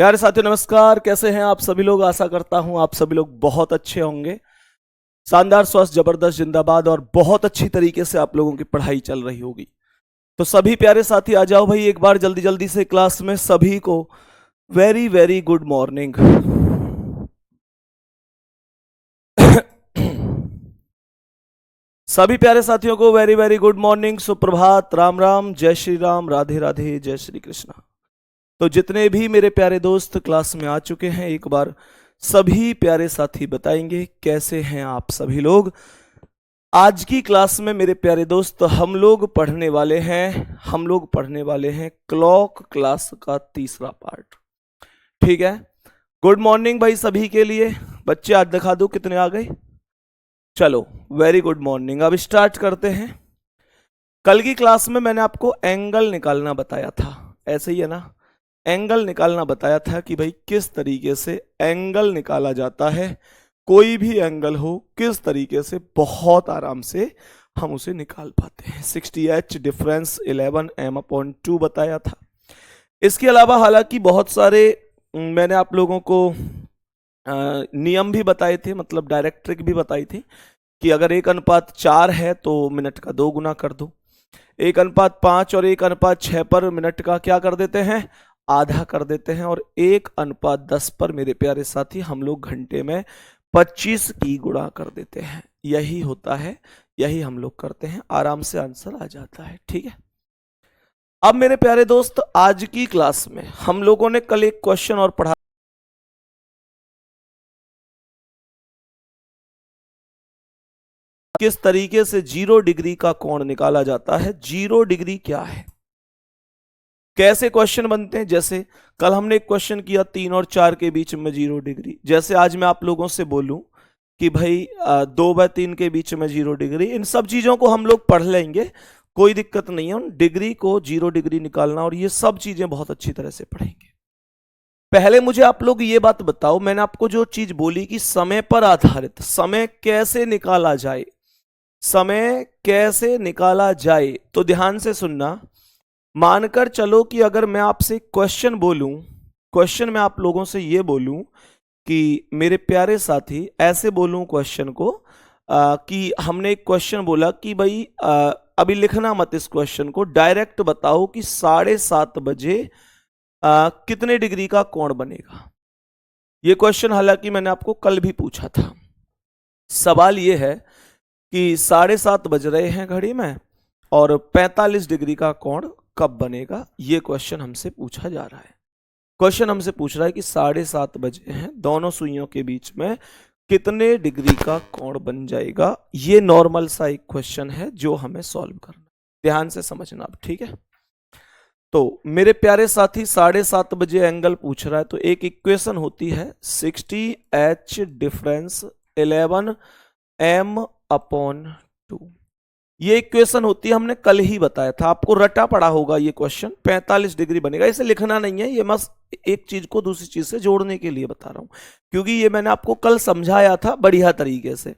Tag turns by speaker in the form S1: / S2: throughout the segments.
S1: प्यारे साथियों नमस्कार। कैसे हैं आप सभी लोग? आशा करता हूं आप सभी लोग बहुत अच्छे होंगे। शानदार, स्वस्थ, जबरदस्त, जिंदाबाद और बहुत अच्छी तरीके से आप लोगों की पढ़ाई चल रही होगी। तो सभी प्यारे साथी आ जाओ भाई, एक बार जल्दी जल्दी से क्लास में। सभी को वेरी वेरी गुड मॉर्निंग। सभी प्यारे साथियों को वेरी वेरी गुड मॉर्निंग, सुप्रभात, राम राम, जय श्री राम, राधे राधे, जय श्री कृष्णा। तो जितने भी मेरे प्यारे दोस्त क्लास में आ चुके हैं, एक बार सभी प्यारे साथी बताएंगे कैसे हैं आप सभी लोग। आज की क्लास में मेरे प्यारे दोस्त हम लोग पढ़ने वाले हैं क्लॉक क्लास का तीसरा पार्ट। ठीक है, गुड मॉर्निंग भाई सभी के लिए। बच्चे आज दिखा दो कितने आ गए। चलो वेरी गुड मॉर्निंग। अब स्टार्ट करते हैं। कल की क्लास में मैंने आपको एंगल निकालना बताया था, ऐसे ही है ना? एंगल निकालना बताया था कि भाई किस तरीके से एंगल निकाला जाता है। कोई भी एंगल हो, किस तरीके से बहुत आराम से हम उसे निकाल पाते हैं। 60H डिफरेंस 11m/2 बताया था। इसके अलावा हालांकि बहुत सारे मैंने आप लोगों को नियम भी बताए थे, मतलब डायरेक्ट ट्रिक भी बताई थी कि अगर 1:4 है तो मिनट का 2 गुना कर दो। 1:5 और 1:6 पर मिनट का क्या कर देते हैं? आधा कर देते हैं। और 1:10 पर मेरे प्यारे साथी हम लोग घंटे में 25 की गुणा कर देते हैं। यही होता है, यही हम लोग करते हैं, आराम से आंसर आ जाता है। ठीक है, अब मेरे प्यारे दोस्त आज की क्लास में हम लोगों ने कल एक क्वेश्चन और पढ़ा, किस तरीके से 0 डिग्री का कोण निकाला जाता है। 0 डिग्री क्या है, कैसे क्वेश्चन बनते हैं। जैसे कल हमने एक क्वेश्चन किया 3 और 4 के बीच में 0 डिग्री। जैसे आज मैं आप लोगों से बोलूं कि भाई 2/3 के बीच में 0 डिग्री। इन सब चीजों को हम लोग पढ़ लेंगे, कोई दिक्कत नहीं है। उन डिग्री को 0 डिग्री निकालना और ये सब चीजें बहुत अच्छी तरह से पढ़ेंगे। पहले मुझे आप लोग ये बात बताओ, मैंने आपको जो चीज बोली कि समय पर आधारित, समय कैसे निकाला जाए, समय कैसे निकाला जाए, तो ध्यान से सुनना। मानकर चलो कि अगर मैं आपसे क्वेश्चन बोलूं, क्वेश्चन में आप लोगों से ये बोलूं कि मेरे प्यारे साथी ऐसे बोलूं क्वेश्चन को कि हमने एक क्वेश्चन बोला कि भाई अभी लिखना मत इस क्वेश्चन को, डायरेक्ट बताओ कि 7:30 बजे कितने डिग्री का कोण बनेगा। ये क्वेश्चन हालांकि मैंने आपको कल भी पूछा था। सवाल ये है कि 7:30 बज रहे हैं घड़ी में और 45 डिग्री का कोण कब बनेगा। ये क्वेश्चन हमसे पूछा जा रहा है। क्वेश्चन हमसे पूछ रहा है कि 7:30 बजे हैं, दोनों सुइयों के बीच में कितने डिग्री का कोण बन जाएगा। ये नॉर्मल सा एक क्वेश्चन है जो हमें सॉल्व करना। ध्यान से समझना अब, ठीक है? तो मेरे प्यारे साथी 7:30 बजे एंगल पूछ रहा है, तो एक इक्वेशन होती है 60H डिफरेंस 11m/2। ये इक्वेशन होती है, हमने कल ही बताया था, आपको रटा पड़ा होगा ये क्वेश्चन। 45 डिग्री बनेगा, इसे लिखना नहीं है, ये बस एक चीज को दूसरी चीज से जोड़ने के लिए बता रहा हूं, क्योंकि ये मैंने आपको कल समझाया था बढ़िया तरीके से।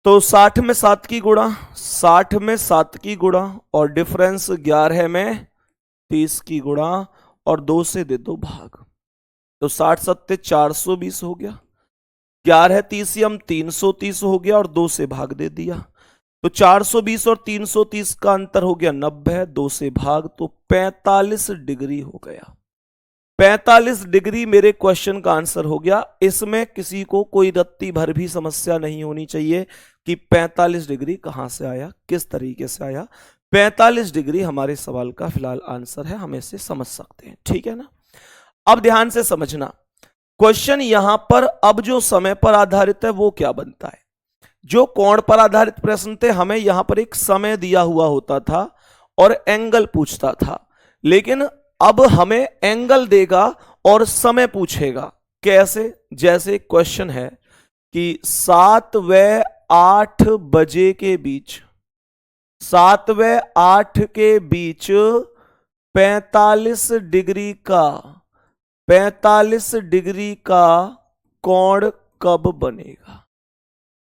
S1: तो 60 में 7 की गुणा, 60 में 7 की गुणा और डिफरेंस 11 में 30 की गुणा और 2 से दे दो भाग। तो 60 7 420 हो गया, 11 30 330 हो गया और 2 से भाग दे दिया। तो 420 और 330 का अंतर हो गया 90, 2 से भाग, तो 45 डिग्री हो गया। 45 डिग्री मेरे क्वेश्चन का आंसर हो गया। इसमें किसी को कोई रत्ती भर भी समस्या नहीं होनी चाहिए कि 45 डिग्री कहां से आया, किस तरीके से आया। 45 डिग्री हमारे सवाल का फिलहाल आंसर है, हम इसे समझ सकते हैं। ठीक है ना? अब ध्यान से समझना क्वेश्चन। यहां पर अब जो समय पर आधारित है वो क्या बनता है। जो कोण पर आधारित प्रश्न थे, हमें यहां पर एक समय दिया हुआ होता था और एंगल पूछता था, लेकिन अब हमें एंगल देगा और समय पूछेगा। कैसे? जैसे क्वेश्चन है कि 7 व 8 बजे के बीच, 7 व 8 के बीच 45 डिग्री का कोण कब बनेगा।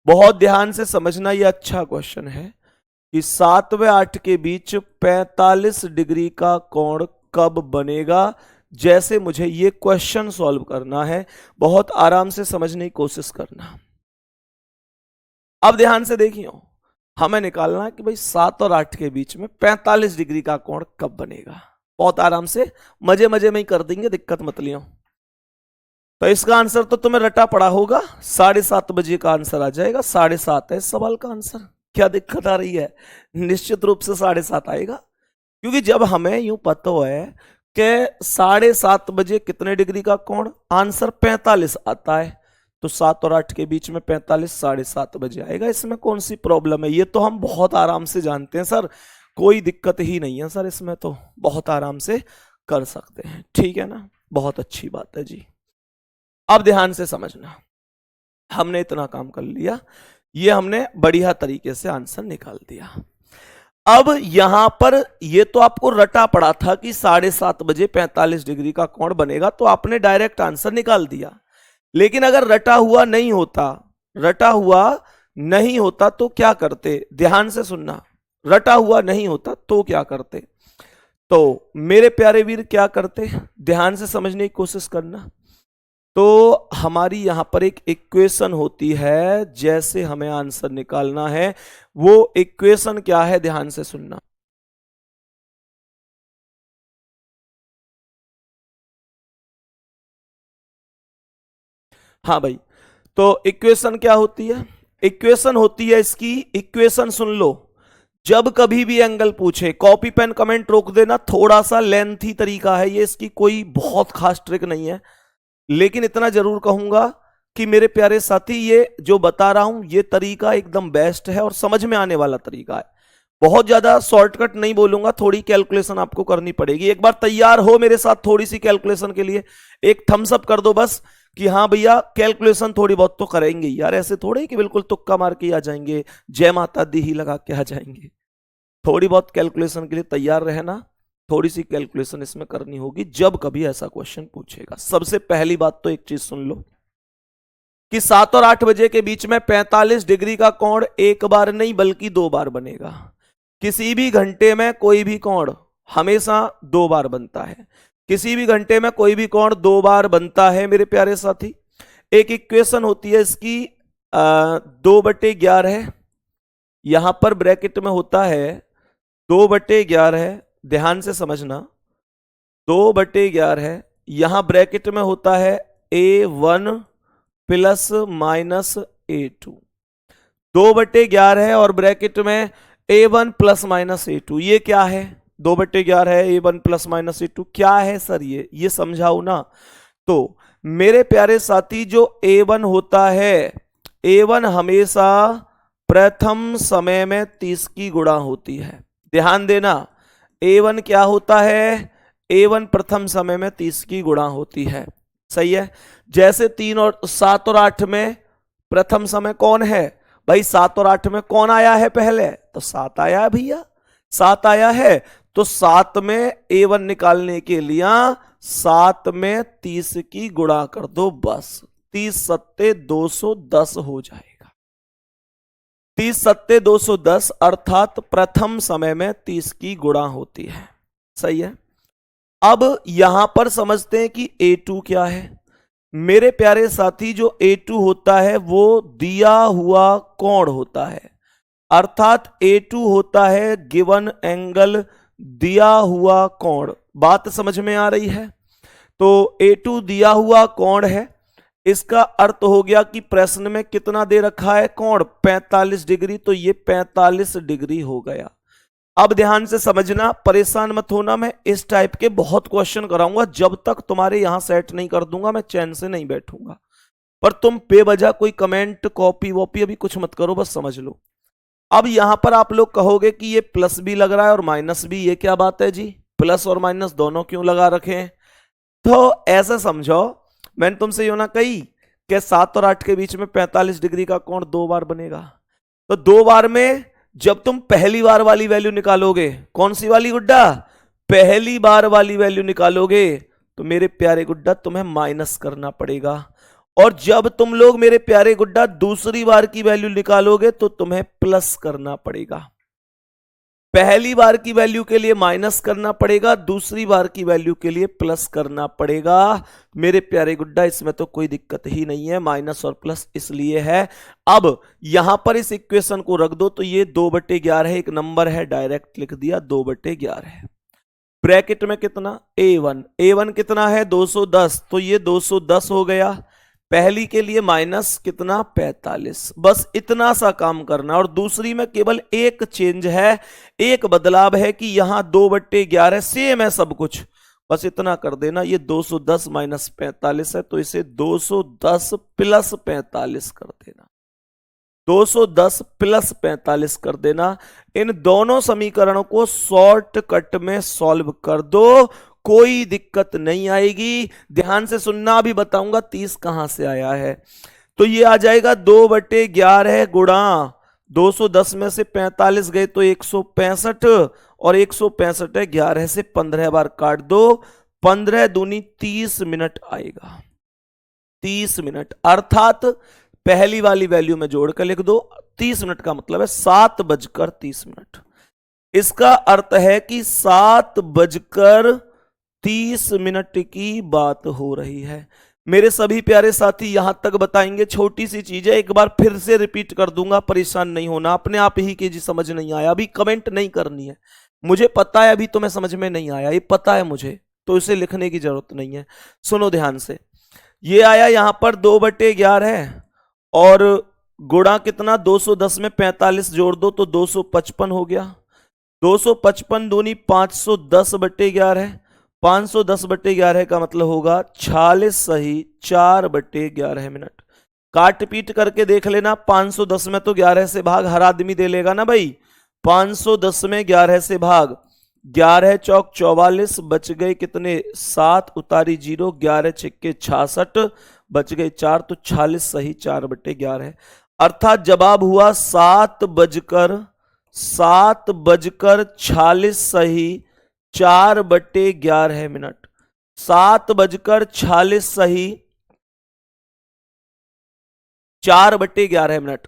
S1: बहुत ध्यान से समझना, यह अच्छा क्वेश्चन है कि 7 व 8 के बीच 45 डिग्री का कोण कब बनेगा। जैसे मुझे ये क्वेश्चन सॉल्व करना है, बहुत आराम से समझने की कोशिश करना। अब ध्यान से देखिए, हमें निकालना है कि भाई 7 और 8 के बीच में 45 डिग्री का कोण कब बनेगा। बहुत आराम से मजे मजे में ही कर देंगे, दिक्कत मत लियो। तो इसका आंसर तो तुम्हें रटा पड़ा होगा, 7:30 बजे का आंसर आ जाएगा। 7:30 है इस सवाल का आंसर। क्या दिक्कत आ रही है? निश्चित रूप से 7:30 आएगा, क्योंकि जब हमें यूं पता है कि 7:30 बजे कितने डिग्री का कोण, आंसर 45 आता है, तो 7 और 8 के बीच में 45 7:30 बजे आएगा। इसमें कौन सी प्रॉब्लम है? ये तो हम बहुत आराम से जानते हैं सर, कोई दिक्कत ही नहीं है सर, इसमें तो बहुत आराम से कर सकते हैं। ठीक है ना, बहुत अच्छी बात है जी। अब ध्यान से समझना, हमने इतना काम कर लिया, ये हमने बढ़िया तरीके से आंसर निकाल दिया। अब यहां पर ये तो आपको रटा पड़ा था कि 7:30 बजे 45 डिग्री का कोण बनेगा, तो आपने डायरेक्ट आंसर निकाल दिया। लेकिन अगर रटा हुआ नहीं होता तो क्या करते? ध्यान से सुनना, रटा हुआ नहीं होता तो क्या करते? तो मेरे प्यारे वीर क्या करते, ध्यान से समझने की कोशिश करना। तो हमारी यहां पर एक इक्वेशन होती है, जैसे हमें आंसर निकालना है, वो इक्वेशन क्या है, ध्यान से सुनना। हाँ भाई, तो इक्वेशन क्या होती है? इक्वेशन होती है इसकी, इक्वेशन सुन लो, जब कभी भी एंगल पूछे कॉपी पेन कमेंट रोक देना। थोड़ा सा लेंथी तरीका है ये, इसकी कोई बहुत खास ट्रिक नहीं है, लेकिन इतना जरूर कहूंगा कि मेरे प्यारे साथी, ये जो बता रहा हूं ये तरीका एकदम बेस्ट है और समझ में आने वाला तरीका है। बहुत ज्यादा शॉर्टकट नहीं बोलूंगा, थोड़ी कैलकुलेशन आपको करनी पड़ेगी। एक बार तैयार हो मेरे साथ थोड़ी सी कैलकुलेशन के लिए? एक थम्स अप कर दो बस कि हाँ भैया कैलकुलेशन थोड़ी बहुत तो करेंगे यार, ऐसे थोड़े कि बिल्कुल तुक्का मार के आ जाएंगे, जय माता दी ही लगा के आ जाएंगे। थोड़ी बहुत कैलकुलेशन के लिए तैयार रहना, थोड़ी सी कैलकुलेशन इसमें करनी होगी जब कभी ऐसा क्वेश्चन पूछेगा। सबसे पहली बात तो एक चीज सुन लो कि 7 और 8 बजे के बीच में 45 डिग्री का कोण एक बार नहीं बल्कि 2 बार बनेगा। किसी भी घंटे में कोई भी कोण हमेशा 2 बार बनता है, किसी भी घंटे में कोई भी कोण 2 बार बनता है मेरे प्यारे साथी। एक इक्वेशन होती है इसकी 2/11, यहां पर ब्रैकेट में होता है 2/11, ध्यान से समझना, 2/11, यहां ब्रैकेट में होता है A1 प्लस माइनस A2, 2/11 और ब्रैकेट में A1 प्लस माइनस A2। ये क्या है? 2/11 है, A1 प्लस माइनस A2 क्या है सर? ये समझाओ ना। तो मेरे प्यारे साथी, जो A1 होता है, A1 हमेशा प्रथम समय में 30 की गुणा होती है। ध्यान देना, A1 क्या होता है? A1 प्रथम समय में 30 की गुणा होती है, सही है। जैसे 7 और 8 में प्रथम समय कौन है भाई? 7 और 8 में कौन आया है पहले? तो 7 आया है भैया, 7 आया है। तो 7 में A1 निकालने के लिए 7 में 30 की गुणा कर दो, बस 30 सत्ते 210 हो जाएगा। 30 सत्ते 210 अर्थात प्रथम समय में 30 की गुणा होती है, सही है। अब यहां पर समझते हैं कि A2 क्या है। मेरे प्यारे साथी, जो A2 होता है वो दिया हुआ कोण होता है, अर्थात A2 होता है गिवन एंगल, दिया हुआ कोण। बात समझ में आ रही है? तो A2 दिया हुआ कोण है, इसका अर्थ हो गया कि प्रश्न में कितना दे रखा है कोण? 45 डिग्री, तो ये 45 डिग्री हो गया। अब ध्यान से समझना, परेशान मत होना, मैं इस टाइप के बहुत क्वेश्चन कराऊंगा, जब तक तुम्हारे यहां सेट नहीं कर दूंगा मैं चैन से नहीं बैठूंगा। पर तुम बेवजह कोई कमेंट कॉपी वॉपी अभी कुछ मत करो, बस समझ लो। अब यहां पर आप लोग कहोगे कि ये प्लस भी लग रहा है और माइनस भी, ये क्या बात है जी, प्लस और माइनस दोनों क्यों लगा रखे हैं? तो ऐसा समझो, मैंने तुमसे यो ना कही कि 7 और 8 के बीच में 45 डिग्री का कोण 2 बार बनेगा। तो 2 बार में जब तुम पहली बार वाली वैल्यू निकालोगे, कौन सी वाली गुड्डा? पहली बार वाली वैल्यू निकालोगे, तो मेरे प्यारे गुड्डा तुम्हें माइनस करना पड़ेगा। और जब तुम लोग मेरे प्यारे गुड्डा दूसरी बार की वैल्यू निकालोगे तो तुम्हें प्लस करना पड़ेगा। पहली बार की वैल्यू के लिए माइनस करना पड़ेगा, दूसरी बार की वैल्यू के लिए प्लस करना पड़ेगा। मेरे प्यारे गुड्डा इसमें तो कोई दिक्कत ही नहीं है, माइनस और प्लस इसलिए है। अब यहां पर इस इक्वेशन को रख दो तो ये 2/11 एक नंबर है, डायरेक्ट लिख दिया 2/11। ब्रैकेट में कितना a1 कितना है 210, तो ये 210 हो गया। पहली के लिए माइनस कितना 45, बस इतना सा काम करना। और दूसरी में केवल एक चेंज है, एक बदलाव है कि यहां 2/11 सेम है सब कुछ, बस इतना कर देना। ये 210 माइनस 45 है तो इसे 210 प्लस 45 कर देना, 210 प्लस 45 कर देना। इन दोनों समीकरणों को शॉर्टकट में सॉल्व कर दो, कोई दिक्कत नहीं आएगी। ध्यान से सुनना, भी बताऊंगा 30 कहां से आया है। तो ये आ जाएगा 2/11 गुणा 210 में से 45 गए तो 165, और 165 है 11 से 15 बार काट दो, 15 दूनी 30 मिनट आएगा, 30 मिनट। अर्थात पहली वाली वैल्यू में जोड़कर लिख दो, 30 मिनट का मतलब है 7:30। इसका अर्थ है कि 7:30 की बात हो रही है। मेरे सभी प्यारे साथी यहां तक बताएंगे। छोटी सी चीज है, एक बार फिर से रिपीट कर दूंगा, परेशान नहीं होना। अपने आप ही के जी समझ नहीं आया अभी कमेंट नहीं करनी है, मुझे पता है अभी तुम्हें समझ में नहीं आया, ये पता है मुझे, तो इसे लिखने की जरूरत नहीं है। सुनो ध्यान से, ये आया यहां पर 2/11 और गुणा कितना 210 में 45 जोड़ दो तो 255 हो गया। 255 दूनी 510/11, 510/11 का मतलब होगा 46 सही 4/11 मिनट। काट पीट करके देख लेना, 510 में तो 11 से भाग हर आदमी दे लेगा ना भाई। 510 में 11 से भाग, 11 चौक 44, बच गए कितने 7, उतारी 0, 11 छिक्के 66, बच गए 4, तो 46 सही 4/11। अर्थात जवाब हुआ 7:46 सही 4/11 मिनट। 7:46 सही 4/11 मिनट।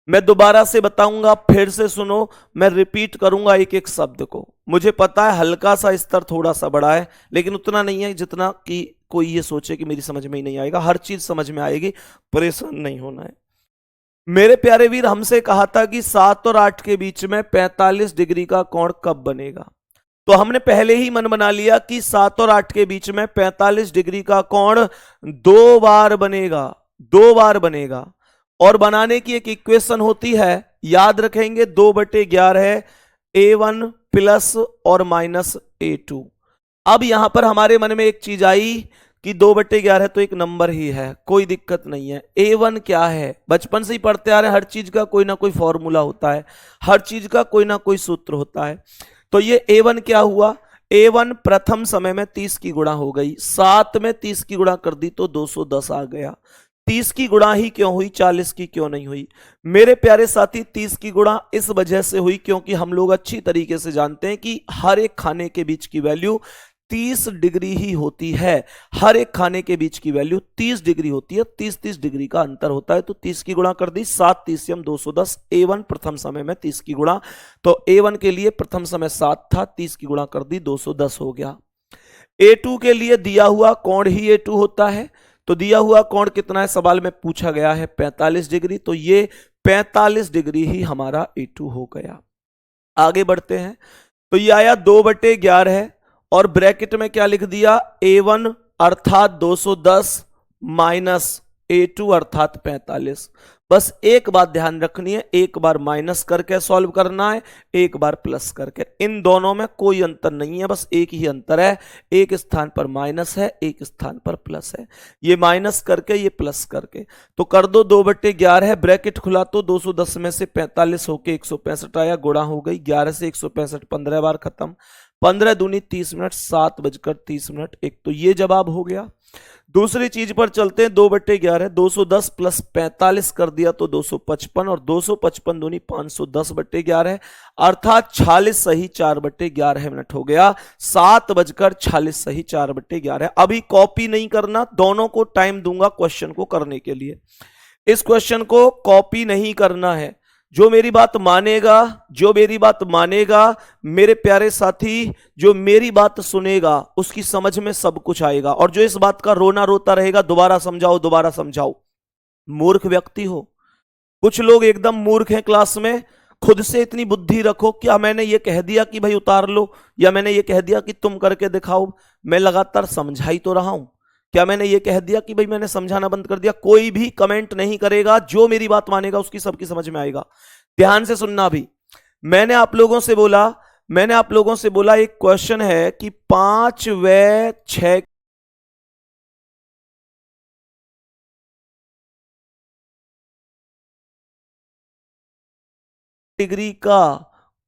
S1: मैं दोबारा से बताऊंगा, फिर से सुनो, मैं रिपीट करूंगा एक एक शब्द को। मुझे पता है हल्का सा स्तर थोड़ा सा बड़ा है, लेकिन उतना नहीं है जितना कि कोई ये सोचे कि मेरी समझ में ही नहीं आएगा। हर चीज समझ में आएगी, परेशान नहीं होना है। मेरे प्यारे वीर, हमसे कहा था कि 7 और 8 के बीच में 45 डिग्री का कोण कब बनेगा, तो हमने पहले ही मन बना लिया कि 7 और 8 के बीच में 45 डिग्री का कोण 2 बार बनेगा, 2 बार बनेगा। और बनाने की एक इक्वेशन होती है, याद रखेंगे 2/11 a1 प्लस और माइनस a2। अब यहां पर हमारे मन में एक चीज आई कि 2/11 तो एक नंबर ही है, कोई दिक्कत नहीं है। a1 क्या है, बचपन से ही पढ़ते आ रहे हैं, हर चीज का कोई ना कोई फॉर्मूला होता है, हर चीज का कोई ना कोई सूत्र होता है। तो ये a1 क्या हुआ, a1 प्रथम समय में 30 की गुणा हो गई, 7 में 30 की गुणा कर दी तो 210 आ गया। 30 की गुणा ही क्यों हुई, 40 की क्यों नहीं हुई? मेरे प्यारे साथी, 30 की गुणा इस वजह से हुई क्योंकि हम लोग अच्छी तरीके से जानते हैं कि हर एक खाने के बीच की वैल्यू 30 डिग्री ही होती है। हर एक खाने के बीच की वैल्यू 30 डिग्री होती है, 30-30 डिग्री का अंतर होता है। तो 30 की गुणा कर दी, 7 30 210। a1 प्रथम समय में 30 की गुणा, तो a1 के लिए प्रथम समय 7 था, 30 की गुणा कर दी 210 हो गया। a2 के लिए दिया हुआ कोण ही a2 होता है, तो दिया हुआ कोण कितना है, सवाल में पूछा गया है 45 डिग्री, तो ये 45 डिग्री ही हमारा a2 हो गया। आगे बढ़ते हैं, तो ये आया 2/11 और ब्रैकेट में क्या लिख दिया, a1 अर्थात 210 माइनस a2 अर्थात 45। बस एक बात ध्यान रखनी है, एक बार माइनस करके सॉल्व करना है, एक बार प्लस करके। इन दोनों में कोई अंतर नहीं है, बस एक ही अंतर है, एक स्थान पर माइनस है, एक स्थान पर प्लस है। ये माइनस करके, ये प्लस करके, तो कर दो 2/11, ब्रैकेट खुला तो 210 में से 45 होके 165 आया, गुणा हो गई 11 से 165, 15 बार खत्म, 15 दूनी 30 मिनट, 7:30 मिनट, एक तो ये जवाब हो गया। दूसरी चीज पर चलते हैं, 2/11 210 प्लस 45 कर दिया तो 255, और 255 दूनी 510/11 अर्थात 46 सही 4/11 मिनट हो गया। 7:46 सही 4/11। अभी कॉपी नहीं करना, दोनों को टाइम दूंगा क्वेश्चन को करने के लिए। इस क्वेश्चन को कॉपी नहीं करना है, जो मेरी बात मानेगा मेरे प्यारे साथी, जो मेरी बात सुनेगा उसकी समझ में सब कुछ आएगा। और जो इस बात का रोना रोता रहेगा दोबारा समझाओ, मूर्ख व्यक्ति हो। कुछ लोग एकदम मूर्ख हैं क्लास में। खुद से इतनी बुद्धि रखो। क्या मैंने ये कह दिया कि भाई उतार लो, या मैंने ये कह दिया कि तुम करके दिखाओ? मैं लगातार समझा ही तो रहा हूं। क्या मैंने ये कह दिया कि भाई मैंने समझाना बंद कर दिया? कोई भी कमेंट नहीं करेगा। जो मेरी बात मानेगा उसकी सबकी समझ में आएगा। ध्यान से सुनना। भी मैंने आप लोगों से बोला एक क्वेश्चन है कि 5 व 6 डिग्री का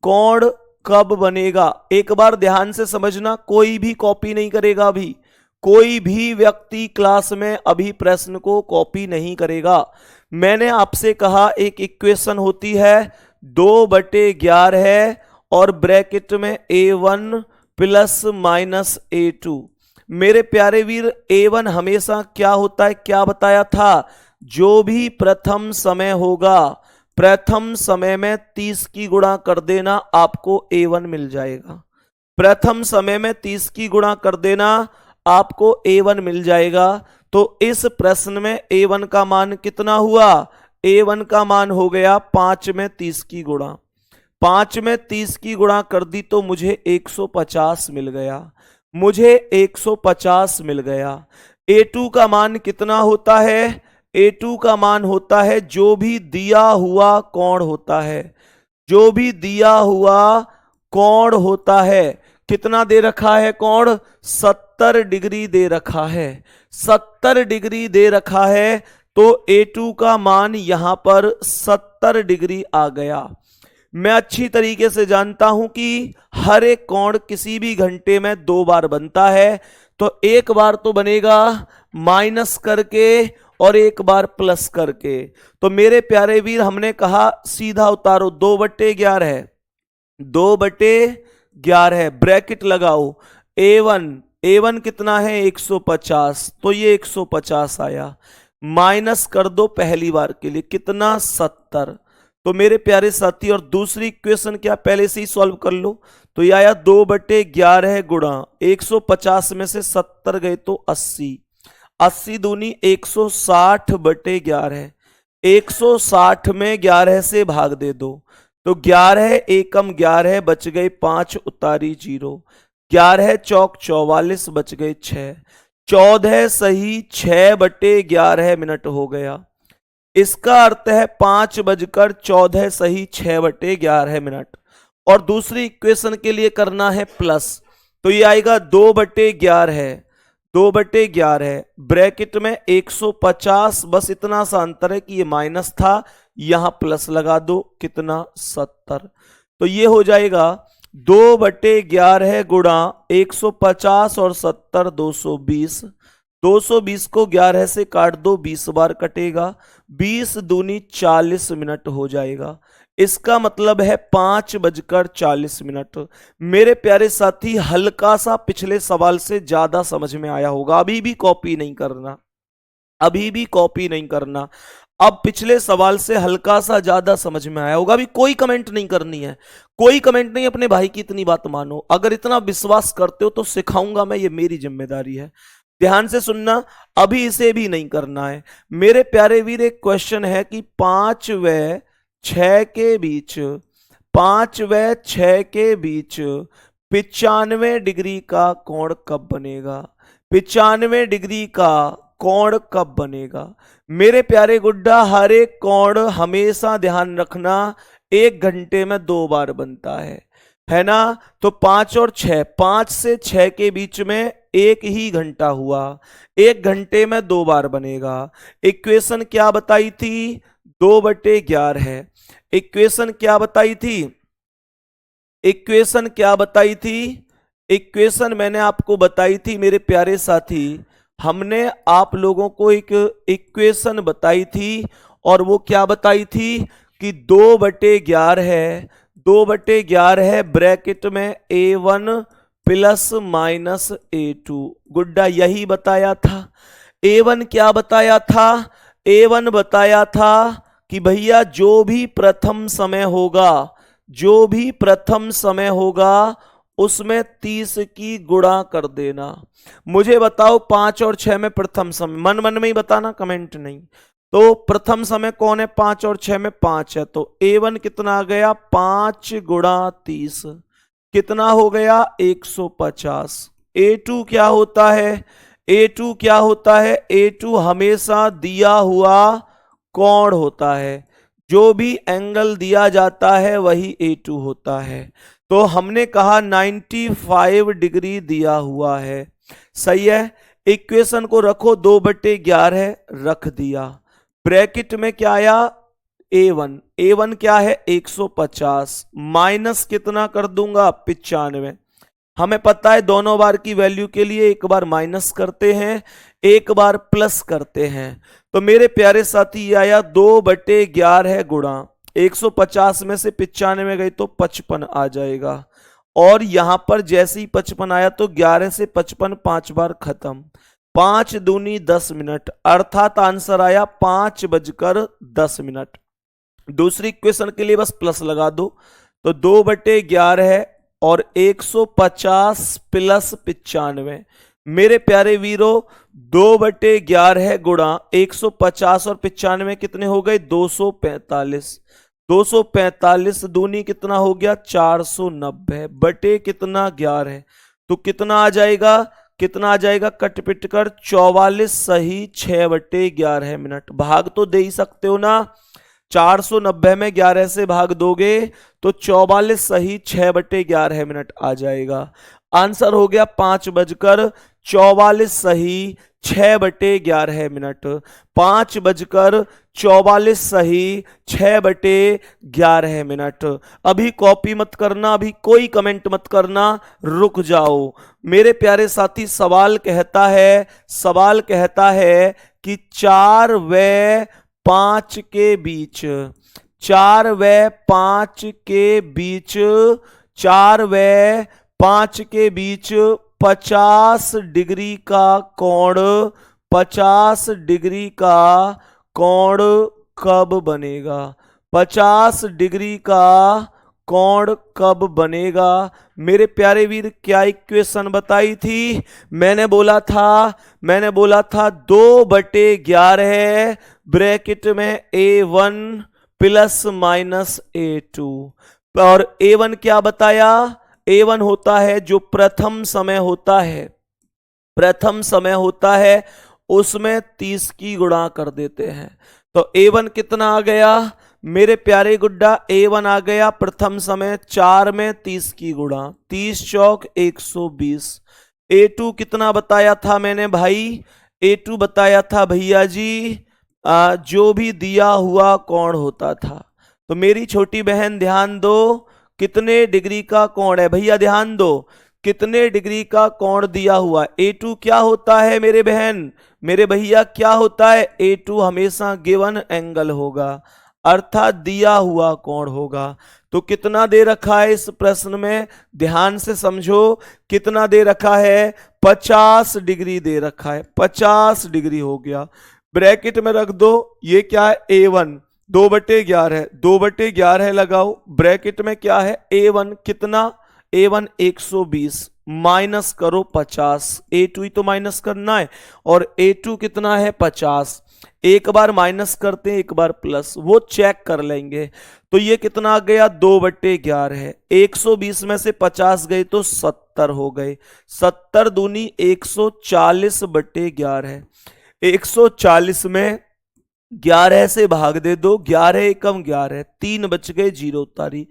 S1: कोण कब बनेगा? एक बार ध्यान से समझना। कोई भी कॉपी नहीं करेगा। अभी कोई भी व्यक्ति क्लास में अभी प्रश्न को कॉपी नहीं करेगा। मैंने आपसे कहा एक इक्वेशन होती है 2/11 और ब्रैकेट में a1 प्लस माइनस a2। मेरे प्यारे वीर, a1 हमेशा क्या होता है, क्या बताया था? जो भी प्रथम समय होगा, प्रथम समय में 30 की गुणा कर देना, आपको a1 मिल जाएगा। प्रथम समय में 30 की गुणा कर देना, आपको a1 मिल जाएगा। तो इस प्रश्न में a1 का मान कितना हुआ? a1 का मान हो गया 5 में 30 की गुणा। 5 में 30 की गुणा कर दी तो मुझे 150 मिल गया। मुझे 150 मिल गया। a2 का मान कितना होता है? a2 का मान होता है जो भी दिया हुआ कोण होता है, जो भी दिया हुआ कोण होता है। कितना दे रखा है कोण? 70 डिग्री दे रखा है। 70 डिग्री दे रखा है तो a2 का मान यहां पर 70 डिग्री आ गया। मैं अच्छी तरीके से जानता हूं कि हर एक कोण किसी भी घंटे में 2 बार बनता है। तो एक बार तो बनेगा माइनस करके और एक बार प्लस करके। तो मेरे प्यारे वीर, हमने कहा सीधा उतारो। 2/11, 2/11 ब्रैकेट लगाओ। a1 कितना है? 150। तो ये 150 आया। माइनस कर दो पहली बार के लिए, कितना? 70। तो मेरे प्यारे साथी, और दूसरी इक्वेशन क्या, पहले से ही सॉल्व कर लो। तो ये आया 2/11 गुणा 150 में से 70 गए तो 80। 80 दूनी 160/11। 160 में 11 से भाग दे दो तो 11 एकम 11 बच गए 5 उतारी 0। 11 चौक 44 बच गए 6। 14 सही 6/11 मिनट हो गया। इसका अर्थ है 5:14 सही 6/11 मिनट। और दूसरी इक्वेशन के लिए करना है प्लस। तो ये आएगा 2/11, 2/11 ब्रैकेट में 150। बस इतना सा अंतर है कि ये माइनस था, यहां प्लस लगा दो, कितना? 70। तो ये हो जाएगा 2/11 गुणा 150 और 70 220। 220 को 11 से काट दो, 20 बार कटेगा। 20 दूनी 40 मिनट हो जाएगा। इसका मतलब है 5:40 मेरे प्यारे साथी, हल्का सा पिछले सवाल से ज्यादा समझ में आया होगा। अभी भी कॉपी नहीं करना, अभी भी कॉपी नहीं करना। अब पिछले सवाल से हल्का सा ज्यादा समझ में आया होगा। अभी कोई कमेंट नहीं करनी है, कोई कमेंट नहीं। अपने भाई की इतनी बात मानो। अगर इतना विश्वास करते हो तो सिखाऊंगा मैं, ये मेरी जिम्मेदारी है। ध्यान से सुनना, अभी इसे भी नहीं करना है। मेरे प्यारे वीर, एक क्वेश्चन है कि 5 व 6 के बीच, 5 व 6 के बीच 95 डिग्री का कोण कब बनेगा? 95 डिग्री का कोण कब बनेगा? मेरे प्यारे गुड्डा, हर एक कोण हमेशा ध्यान रखना 1 घंटे में 2 बार बनता है ना? तो 5 और 6, 5 से 6 के बीच में 1 ही घंटा हुआ। 1 घंटे में 2 बार बनेगा। इक्वेशन क्या बताई थी? 2/11। इक्वेशन क्या बताई थी? इक्वेशन क्या बताई थी? इक्वेशन मैंने आपको बताई थी मेरे प्यारे साथी। हमने आप लोगों को एक इक्वेशन बताई थी, और वो क्या बताई थी कि 2/11 है। 2/11 ब्रैकेट में a1 प्लस माइनस a2। गुड्डा यही बताया था। a1 क्या बताया था? a1 बताया था कि भैया जो भी प्रथम समय होगा, जो भी प्रथम समय होगा उसमें 30 की गुणा कर देना। मुझे बताओ 5 और 6 में प्रथम समय, मन मन में ही बताना, कमेंट नहीं। तो प्रथम समय कौन है? 5 और 6 में 5 है, तो A1 कितना आ गया? 5 गुणा 30 कितना हो गया? 150। A2 क्या होता है? A2 क्या होता है? A2 हमेशा दिया हुआ कोण होता है, जो भी एंगल दिया जाता है वही A2 होता है। तो हमने कहा 95 डिग्री दिया हुआ है, सही है। इक्वेशन को रखो, 2/11 रख दिया, ब्रैकेट में क्या आया? A1, A1 क्या है? 150 माइनस कितना कर दूंगा? 95। हमें पता है दोनों बार की वैल्यू के लिए एक बार माइनस करते हैं, एक बार प्लस करते हैं। तो मेरे प्यारे साथी ये आया 2/11 गुणा 150 में से 95 गई तो 55 आ जाएगा। और यहां पर जैसे ही 55 आया तो 11 से 55 5 बार खत्म, 5 दूनी 10 मिनट, अर्थात आंसर आया 5:10। दूसरी इक्वेशन के लिए बस प्लस लगा दो, तो 2/11 और 150 प्लस 95। मेरे प्यारे वीरो 2/11 गुणा 150 और 95 कितने हो गए? 245। 245 दूनी कितना हो गया? 490 बटे कितना? 11। तो कितना आ जाएगा? कितना आ जाएगा? कट पिट कर 44 सही 6/11 मिनट। भाग तो दे ही सकते हो ना, 490 में 11 से भाग दोगे तो 44 सही 6/11 मिनट आ जाएगा। आंसर हो गया 5:44 सही 6/11 मिनट। 5:44 सही 6/11 मिनट। अभी कॉपी मत करना, अभी कोई कमेंट मत करना, रुक जाओ मेरे प्यारे साथी। सवाल कहता है, सवाल कहता है कि 4 व 5 के बीच, 4 व 5 के बीच, 4 व 5 के बीच 50 डिग्री का कोण, 50 डिग्री का कोण कब बनेगा? 50 डिग्री का कोण कब बनेगा? मेरे प्यारे वीर क्या इक्वेशन बताई थी? मैंने बोला था 2/11 ब्रैकेट में A1 प्लस माइनस A2। और A1 क्या बताया? A1 होता है जो प्रथम समय होता है, प्रथम समय होता है उसमें 30 की गुणा कर देते हैं। तो A1 कितना आ गया मेरे प्यारे गुड्डा? A1 आ गया प्रथम समय 4 में 30 की गुणा, 30 चौक 120। A2 कितना बताया था मैंने भाई? A2 बताया था भैया जी जो भी दिया हुआ कोण होता था। तो मेरी छोटी बहन ध्यान दो, कितने डिग्री का कोण है भैया? ध्यान दो, कितने डिग्री का कोण दिया हुआ? A2 क्या होता है मेरे बहन, मेरे भैया क्या होता है? A2 हमेशा गिवन एंगल होगा, अर्थात दिया हुआ कोण होगा। तो कितना दे रखा है इस प्रश्न में? ध्यान से समझो, कितना दे रखा है? 50 डिग्री दे रखा है, 50 डिग्री हो गया। ब्रैकेट में रख दो, ये क्या है? A1 2/11, 2/11 लगाओ, ब्रैकेट में क्या है? A1 कितना? A1 120 माइनस करो 50, A2 ही तो माइनस करना है, और A2 कितना है? 50। एक बार माइनस करते हैं, एक बार प्लस, वो चेक कर लेंगे। तो ये कितना आ गया? 2/11। 120 में से 50 गए तो 70 हो गए, 70 दूनी 140/11। 140 में 11 से भाग दे दो, 11 एकम 11, 3 बच गए, 0 उतारी,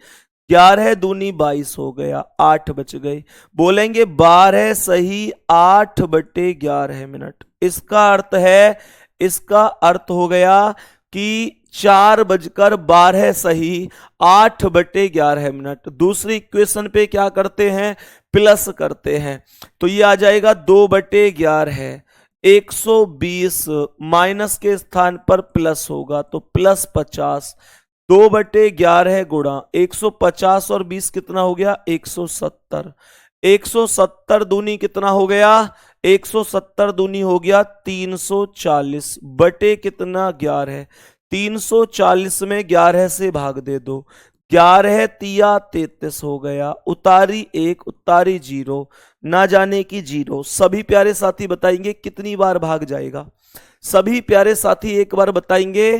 S1: 11 दूनी 22 हो गया, 8 बच गए। बोलेंगे 12 सही 8/11 मिनट। इसका अर्थ है, इसका अर्थ हो गया कि 4:12 सही 8/11 मिनट। दूसरी इक्वेशन पे क्या करते हैं? प्लस करते हैं, तो ये आ जाएगा 2/11। 120 माइनस के स्थान पर प्लस होगा तो प्लस 50, 2/11 गुणा 150 और 20 कितना हो गया? 170। 170 दूनी कितना हो गया? 170 दूनी हो गया 340 बटे कितना? 11। 340 में 11 से भाग दे दो, 11 तिया 33 हो गया, उतारी 1 उतारी 0, ना जाने की 0। सभी प्यारे साथी बताएंगे कितनी बार भाग जाएगा? सभी प्यारे साथी एक बार बताएंगे।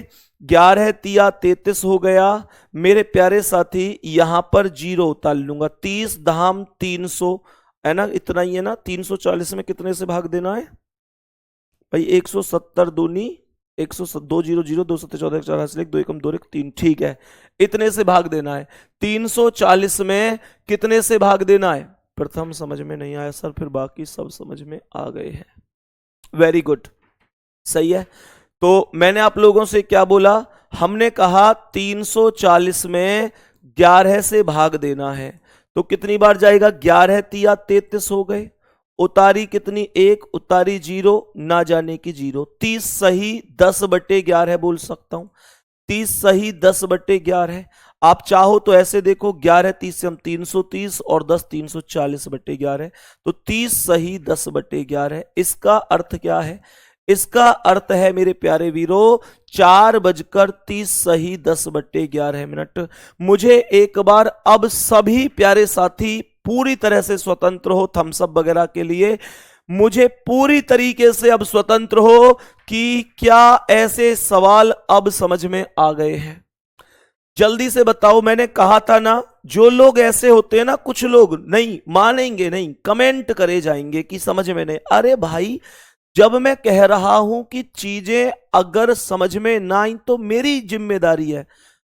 S1: 11 तिया 33 हो गया मेरे प्यारे साथी, यहां पर 0 उतार लूंगा। 30 धाम 300 है ना, इतना ही है ना। 340 में कितने से भाग देना है भाई? 170 दूनी 102 0 0 2 7 14 4 1 2 1 2 1 3, ठीक है, इतने से भाग देना है। 340 में कितने से भाग देना है? प्रथम समझ में नहीं आया सर, फिर बाकी सब समझ में आ गए हैं। वेरी गुड, सही है। तो मैंने आप लोगों से क्या बोला? हमने कहा 340 में 11 से भाग देना है, तो कितनी बार जाएगा? 11 तिया 33 हो गए, उतारी कितनी? 1 उतारी 0, ना जाने की 0। 30 सही 10/11 बोल सकता हूं। 30 सही 10/11। आप चाहो तो ऐसे देखो, 11 30 से हम 330 और 10 340/11, तो 30 सही 10/11। इसका अर्थ क्या है? इसका अर्थ है मेरे प्यारे वीरों 4:30 सही 10/11। मुझे एक बार अब सभी प्यारे साथी पूरी तरह से स्वतंत्र हो, थम्सअप वगैरह के लिए मुझे पूरी तरीके से अब स्वतंत्र हो कि क्या ऐसे सवाल अब समझ में आ गए हैं? जल्दी से बताओ। मैंने कहा था ना, जो लोग ऐसे होते हैं ना, कुछ लोग नहीं मानेंगे, नहीं कमेंट करे जाएंगे कि समझ में नहीं। अरे भाई, जब मैं कह रहा हूं कि चीजें अगर समझ में ना आई तो मेरी जिम्मेदारी है।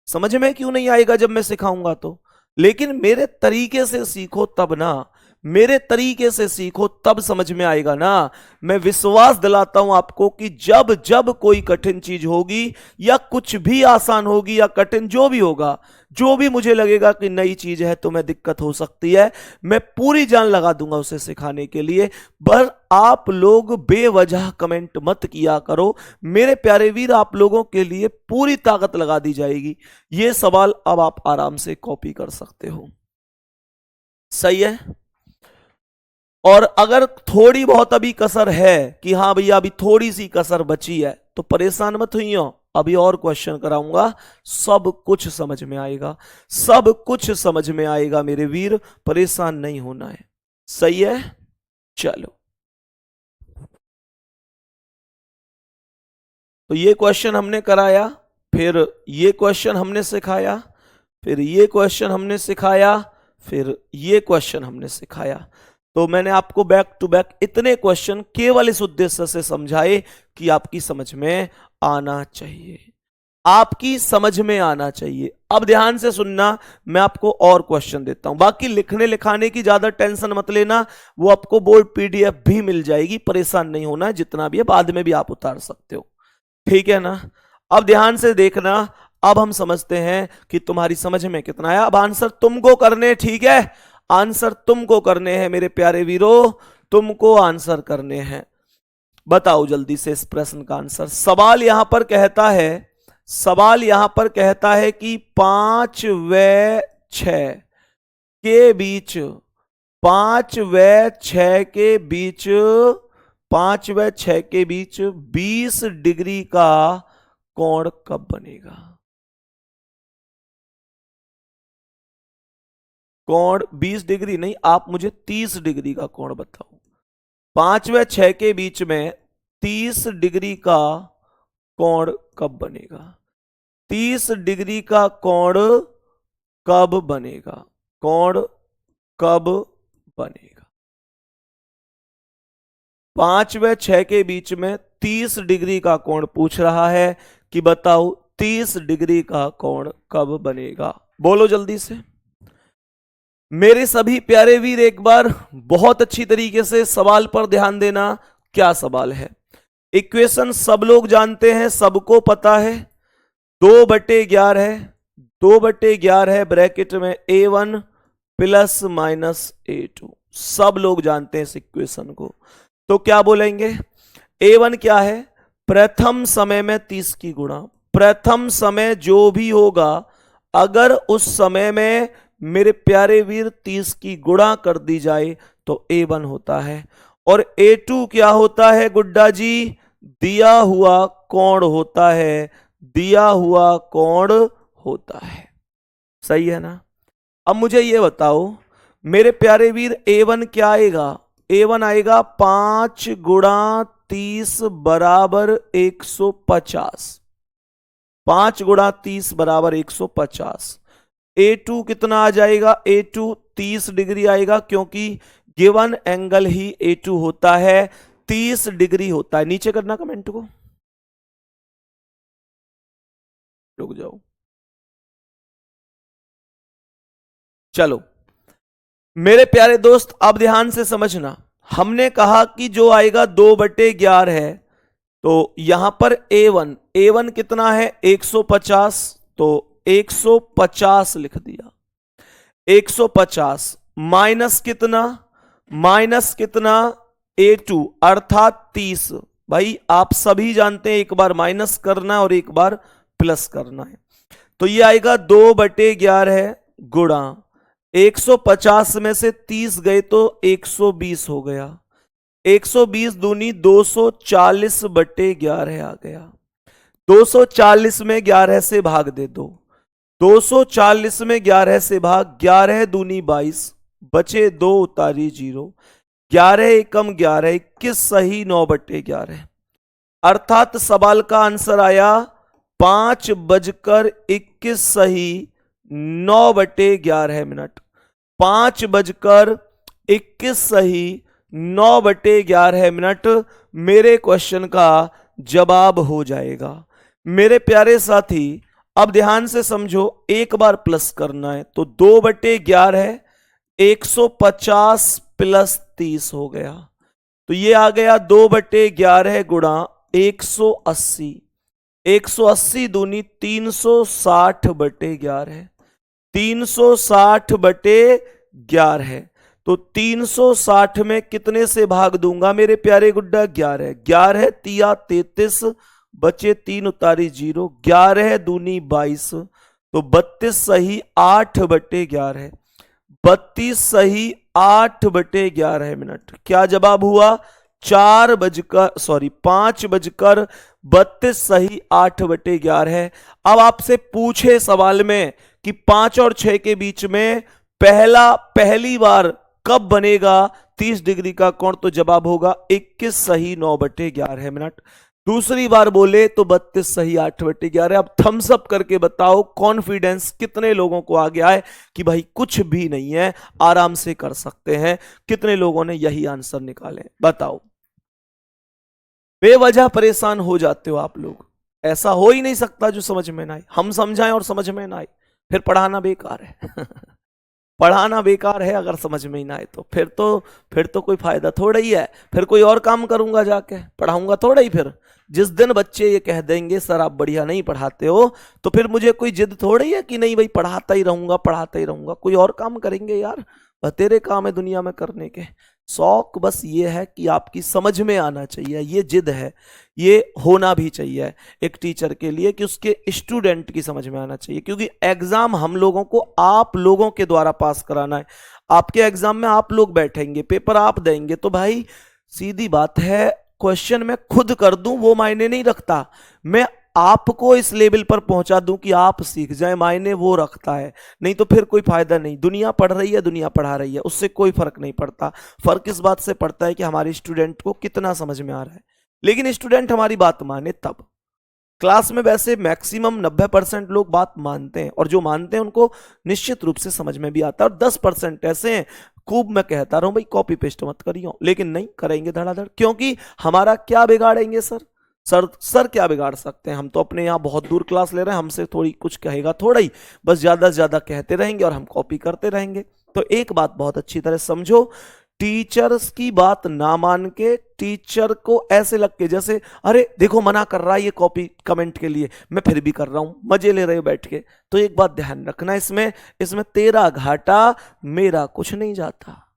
S1: समझ में क्यों नहीं आएगा जब मैं सिखाऊंगा तो? लेकिन मेरे तरीके से सीखो तब ना, मेरे तरीके से सीखो तब समझ में आएगा ना। मैं विश्वास दिलाता हूं आपको कि जब जब कोई कठिन चीज होगी या कुछ भी आसान होगी या कठिन जो भी होगा, जो भी मुझे लगेगा कि नई चीज है तो मैं दिक्कत हो सकती है, मैं पूरी जान लगा दूंगा उसे सिखाने के लिए। पर आप लोग बेवजह कमेंट मत किया करो मेरे प्यारे वीर, आप लोगों के लिए पूरी ताकत लगा दी जाएगी। ये सवाल अब आप आराम से कॉपी कर सकते हो, सही है। और अगर थोड़ी बहुत अभी कसर है कि हाँ भैया अभी थोड़ी सी कसर बची है, तो परेशान मत हुइयो, अभी और क्वेश्चन कराऊंगा, सब कुछ समझ में आएगा, सब कुछ समझ में आएगा मेरे वीर, परेशान नहीं होना है, सही है। चलो, तो ये क्वेश्चन हमने कराया, फिर ये क्वेश्चन हमने सिखाया, फिर ये क्वेश्चन हमने सिखाया, फिर ये क्वेश्चन हमने सिखाया। तो मैंने आपको बैक टू बैक इतने क्वेश्चन केवल इस उद्देश्य से समझाए कि आपकी समझ में आना चाहिए, आपकी समझ में आना चाहिए। अब ध्यान से सुनना, मैं आपको और क्वेश्चन देता हूं। बाकी लिखने लिखाने की ज्यादा टेंशन मत लेना, वो आपको बोर्ड पीडीएफ भी मिल जाएगी, परेशान नहीं होना, जितना भी है बाद में भी आप उतार सकते हो, ठीक है ना। अब ध्यान से देखना, अब हम समझते हैं कि तुम्हारी समझ में कितना आया। अब आंसर तुमको करने, ठीक है, आंसर तुमको करने हैं मेरे प्यारे वीरों, तुमको आंसर करने हैं। बताओ जल्दी से इस प्रश्न का आंसर। सवाल यहां पर कहता है, सवाल यहां पर कहता है कि 5 व 6 के बीच, 5 व 6 के बीच, 5 व 6 के बीच 20 डिग्री का कोण कब बनेगा? कोण 20 डिग्री नहीं, आप मुझे 30 डिग्री का कोण बताओ। 5 व 6 के बीच में 30 डिग्री का कोण कब बनेगा? 30 डिग्री का कोण कब बनेगा? कोण कब बनेगा? 5 व 6 के बीच में 30 डिग्री का कोण पूछ रहा है कि बताओ 30 डिग्री का कोण कब बनेगा? बोलो जल्दी से मेरे सभी प्यारे वीर, एक बार बहुत अच्छी तरीके से सवाल पर ध्यान देना। क्या सवाल है? इक्वेशन सब लोग जानते हैं, सबको पता है, 2/11, 2/11 ब्रैकेट में a1 प्लस माइनस a2, सब लोग जानते हैं इस इक्वेशन को। तो क्या बोलेंगे? a1 क्या है? प्रथम समय में 30 की गुणा, प्रथम समय जो भी होगा अगर उस समय में मेरे प्यारे वीर 30 की गुणा कर दी जाए तो a1 होता है। और a2 क्या होता है गुड्डा जी? दिया हुआ कोण होता है, दिया हुआ कोण होता है। सही है ना? अब मुझे ये बताओ मेरे प्यारे वीर, A1 क्या आएगा? A1 आएगा 5 गुणा 30 बराबर 150। 5 गुणा 30 बराबर 150। A2 कितना आ जाएगा? A2 30 डिग्री आएगा, क्योंकि गिवन एंगल ही A2 होता है, 30 डिग्री होता है। नीचे करना कमेंट को, रुक जाओ। चलो मेरे प्यारे दोस्त, अब ध्यान से समझना। हमने कहा कि जो आएगा 2/11 है, तो यहां पर A1 कितना है? 150, तो 150 लिख दिया। 150 माइनस कितना? माइनस कितना? A2 अर्थात 30। भाई आप सभी जानते हैं एक बार माइनस करना है और एक बार प्लस करना है। तो ये आएगा 2/11 गुणा 150 में से 30 गए तो 120 हो गया। 120 दूनी 240/11 आ गया। 240 में 11 से भाग दे दो। 240 में 11 से भाग, 11 दूनी 22, बचे 2 उतारी 0। 11 एकम 11, 21 सही 9/11। अर्थात सवाल का आंसर आया 5:21 सही 9/11 5:21 सही 9/11 मेरे क्वेश्चन का जवाब हो जाएगा। मेरे प्यारे साथी अब ध्यान से समझो, एक बार प्लस करना है तो 2/11 150 प्लस 30 हो गया। तो ये आ गया 2/11 गुणा 180। 180 दूनी 360/11। 360/11। तो 360 में कितने से भाग दूंगा मेरे प्यारे गुड्डा? 11। 11 तिया 33, बचे 3 उतारी 0। 11 दूनी 22, तो 32 सही 8/11। 32 सही 8/11। क्या जवाब हुआ? 5:32 सही 8/11। अब आपसे पूछे सवाल में कि 5 और 6 के बीच में पहली बार कब बनेगा 30 डिग्री का कोण, तो जवाब होगा 21 सही 9/11। दूसरी बार बोले तो 32 सही 8/11। अब थम्स अप करके बताओ कॉन्फिडेंस कितने लोगों को आ गया है कि भाई कुछ भी नहीं है, आराम से कर सकते हैं। कितने लोगों ने यही आंसर निकाले बताओ? बेवजह परेशान हो जाते हो आप लोग। ऐसा हो ही नहीं सकता जो समझ में ना आए। हम समझाएं और समझ में ना आए फिर पढ़ाना बेकार है। पढ़ाना बेकार है अगर समझ में ही ना आए तो। फिर तो कोई फायदा थोड़ा ही है। फिर कोई और काम करूंगा जाके, पढ़ाऊंगा थोड़ा ही। फिर जिस दिन बच्चे ये कह देंगे सर आप बढ़िया नहीं पढ़ाते हो, तो फिर मुझे कोई जिद थोड़ी है कि नहीं भाई पढ़ाता ही रहूंगा पढ़ाता ही रहूंगा। कोई और काम करेंगे यार, बतेरे काम है दुनिया में करने के। शौक बस ये है कि आपकी समझ में आना चाहिए, ये जिद है, ये होना भी चाहिए एक टीचर के लिए कि उसके स्टूडेंट की समझ में आना चाहिए। क्योंकि एग्जाम हम लोगों को आप लोगों के द्वारा पास कराना है। आपके एग्जाम में आप लोग बैठेंगे, पेपर आप देंगे, तो भाई सीधी बात है क्वेश्चन मैं खुद कर दूं वो मायने नहीं रखता, मैं आपको इस लेवल पर पहुंचा दूं कि आप सीख जाए, मायने वो रखता है। नहीं तो फिर कोई फायदा नहीं। दुनिया पढ़ रही है, दुनिया पढ़ा रही है, उससे कोई फर्क नहीं पड़ता। फर्क इस बात से पड़ता है कि हमारे स्टूडेंट को कितना समझ में आ रहा है। लेकिन स्टूडेंट हमारी बात माने तब। क्लास में वैसे मैक्सिमम 90% लोग बात मानते हैं, और जो मानते हैं उनको निश्चित रूप से समझ में भी आता है। और 10% ऐसे हैं खूब मैं कहता रहा हूं भाई कॉपी पेस्ट मत करियो, लेकिन नहीं करेंगे धड़ाधड़। क्योंकि हमारा क्या बिगाड़ेंगे सर क्या बिगाड़ सकते हैं? हम तो अपने यहाँ बहुत दूर क्लास ले रहे हैं, हमसे थोड़ी कुछ कहेगा थोड़ा ही, बस ज्यादा से ज्यादा कहते रहेंगे और हम कॉपी करते रहेंगे। तो एक बात बहुत अच्छी तरह समझो, टीचर्स की बात ना मान के टीचर को ऐसे लग के जैसे अरे देखो मना कर रहा है ये कॉपी कमेंट के लिए, मैं फिर भी कर रहा हूं, मजे ले रहे हो बैठ के। तो एक बात ध्यान रखना, इसमें तेरा घाटा मेरा कुछ नहीं जाता।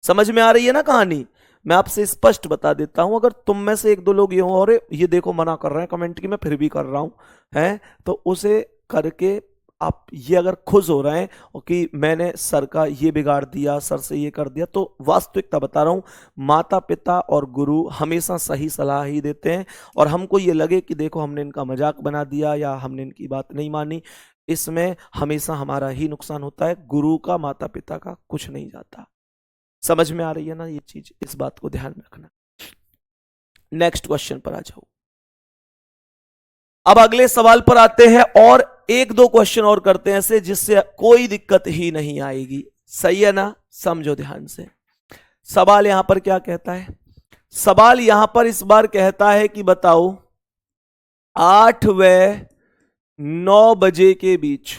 S1: समझ में आ रही है ना कहानी? मैं आपसे स्पष्ट बता देता हूं, अगर तुम में से 1-2 लोग ये हो अरे ये देखो मना कर रहे हैं कमेंट की, मैं फिर भी कर रहा हूं, है तो उसे करके आप ये अगर खुश हो रहे हैं और कि मैंने सर का ये बिगाड़ दिया, सर से ये कर दिया, तो वास्तविकता बता रहा हूँ, माता पिता और गुरु हमेशा सही सलाह ही देते हैं। और हमको ये लगे कि देखो हमने इनका मजाक बना दिया या हमने इनकी बात नहीं मानी, इसमें हमेशा हमारा ही नुकसान होता है, गुरु का माता पिता का कुछ नहीं जाता। समझ में आ रही है ना ये चीज, इस बात को ध्यान में रखना। नेक्स्ट क्वेश्चन पर आ जाओ। अब अगले सवाल पर आते हैं और एक दो क्वेश्चन और करते हैं ऐसे जिससे कोई दिक्कत ही नहीं आएगी। सही है ना, समझो ध्यान से। सवाल यहां पर क्या कहता है? सवाल यहां पर इस बार कहता है कि बताओ 8 व 9 बजे के बीच,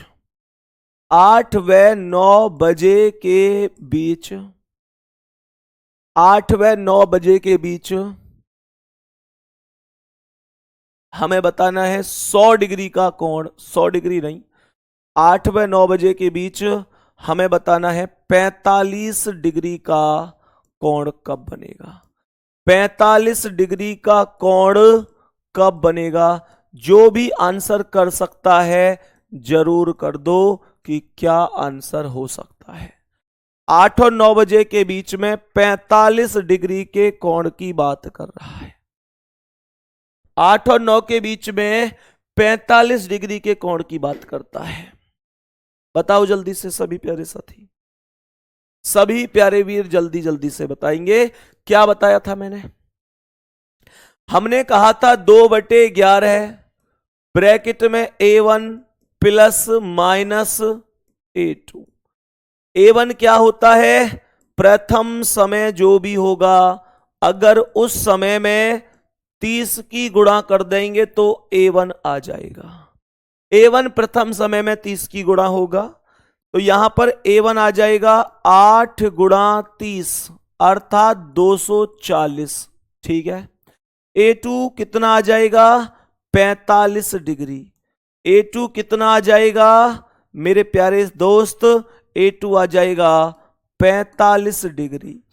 S1: 8 व 9 बजे के बीच, 8 व 9 बजे के बीच हमें बताना है 100 डिग्री का कोण, 100 डिग्री नहीं, 8 व 9 बजे के बीच हमें बताना है 45 डिग्री का कोण कब बनेगा। 45 डिग्री का कोण कब बनेगा? जो भी आंसर कर सकता है जरूर कर दो कि क्या आंसर हो सकता है। 8 और 9 बजे के बीच में 45 डिग्री के कोण की बात कर रहा है। 8 और 9 के बीच में 45 डिग्री के कोण की बात करता है। बताओ जल्दी से सभी प्यारे साथी, सभी प्यारे वीर जल्दी जल्दी से बताएंगे। क्या बताया था मैंने? हमने कहा था 2/11 ब्रैकेट में A1 plus minus A2। A1 क्या होता है? प्रथम समय जो भी होगा, अगर उस समय में 30 की गुणा कर देंगे तो A1 आ जाएगा। A1 प्रथम समय में 30 की गुणा होगा, तो यहां पर A1 आ जाएगा 8 गुणा 30 अर्थात 240। ठीक है। A2 कितना आ जाएगा? 45 डिग्री। A2 कितना आ जाएगा मेरे प्यारे दोस्त? A2 आ जाएगा 45 डिग्री।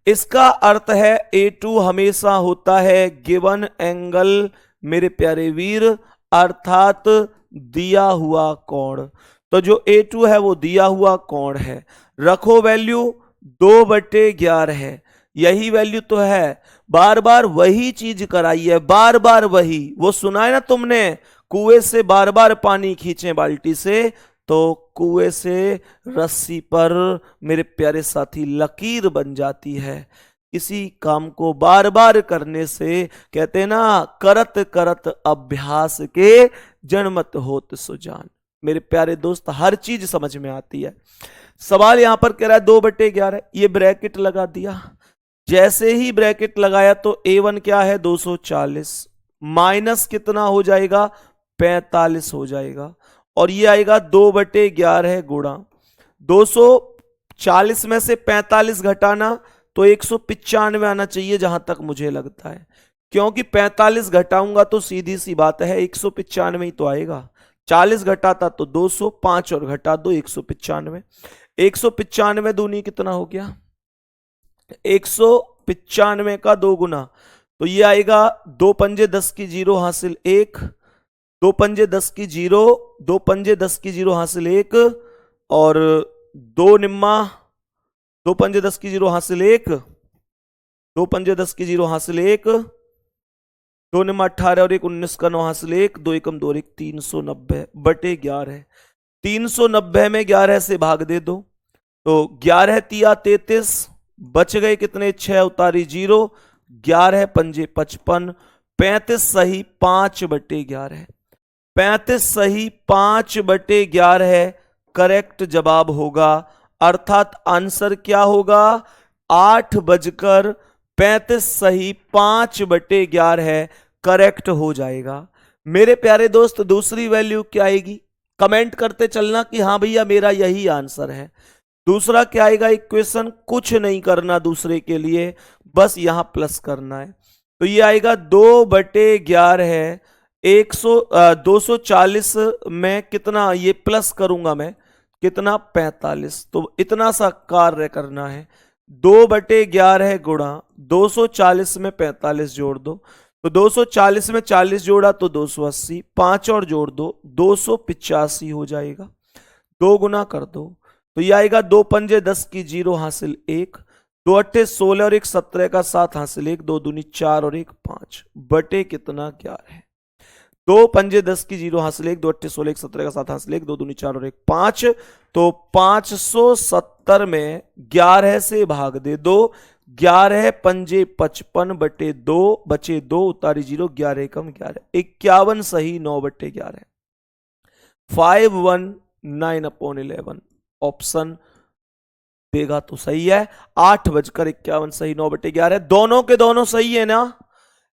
S1: इसका अर्थ है A2 हमेशा होता है गिवन एंगल मेरे प्यारे वीर, अर्थात दिया हुआ कोण। तो जो A2 है वो दिया हुआ कोण है। रखो वैल्यू 2/11 है, यही वैल्यू तो है। बार बार वही चीज कराई है, बार बार वही। वो सुना है ना तुमने, कुएं से बार बार पानी खींचे बाल्टी से, तो कुएं से रस्सी पर मेरे प्यारे साथी लकीर बन जाती है। इसी काम को बार बार करने से कहते हैं ना, करत करत अभ्यास के जन्मत होत सुजान। मेरे प्यारे दोस्त हर चीज समझ में आती है। सवाल यहां पर कह रहा है 2/11, ये ब्रैकेट लगा दिया। जैसे ही ब्रैकेट लगाया तो A1 क्या है? 240 माइनस कितना हो जाएगा? 45 हो जाएगा। और ये आएगा 2/11 गुणा 240 में से 45 घटाना तो 195 आना चाहिए जहां तक मुझे लगता है, क्योंकि 45 घटाऊंगा तो सीधी सी बात है 195 ही तो आएगा। 40 घटाता तो 200, 5 और घटा दो 195। 195 दूनी कितना हो गया? 195 का 2 गुना, तो ये आएगा 2 पंजे 10 की 0 हासिल 1, 2 पंजे 10 की 0, 2 पंजे 10 की 0 हासिल 1, और 2 निम्मा 2 पंजे 10 की 0 हासिल 1, 2 पंजे 10 की 0 हासिल 1, 2 निम्मा 18 और 1 19 का 9 हासिल 1, 2 एकम 2 1 390/11। 390 में 11 से भाग दे दो तो 11 तिया 33, बच गए कितने? 6 उतारी 0, 11 पंजे 55, 35 सही 5/11, 35 सही 5/11 करेक्ट जवाब होगा। अर्थात आंसर क्या होगा? 8:35 सही 5/11 करेक्ट हो जाएगा। मेरे प्यारे दोस्त दूसरी वैल्यू क्या आएगी? कमेंट करते चलना कि हाँ भैया मेरा यही आंसर है। दूसरा क्या आएगा? इक्वेशन कुछ नहीं करना दूसरे के लिए, बस यहां प्लस करना है। तो ये आएगा 2/11 है। 240 में कितना ये प्लस करूंगा मैं, कितना? 45। तो इतना सा कार्य करना है। 2/11 गुणा 240 में 45 जोड़ दो, तो 240 में 40 जोड़ा तो 280, 5 और जोड़ दो 285 हो जाएगा। 2 गुना कर दो तो ये आएगा 2 पंजे 10 की 0 हासिल 1, 2 अट्ठे 16 और 1 17 का 7 हासिल 1, 2 दूनी 4 और 1 5 बटे कितना 11 है। 2 पंजे 10 की 0 हासिल 1, 2 अट्ठे 16 1 17 का 7 हासिल 1, 2 दूनी 4 और 1 5, तो 570 में 11 से भाग दे दो, 11 पंजे 55 बटे 2 बचे 2 उतारी 0, 11 कम 11, 51 सही 9 बटे 11, 519/11 ऑप्शन देगा तो सही है। 8:51 सही 9 बटे 11, दोनों के दोनों सही है ना।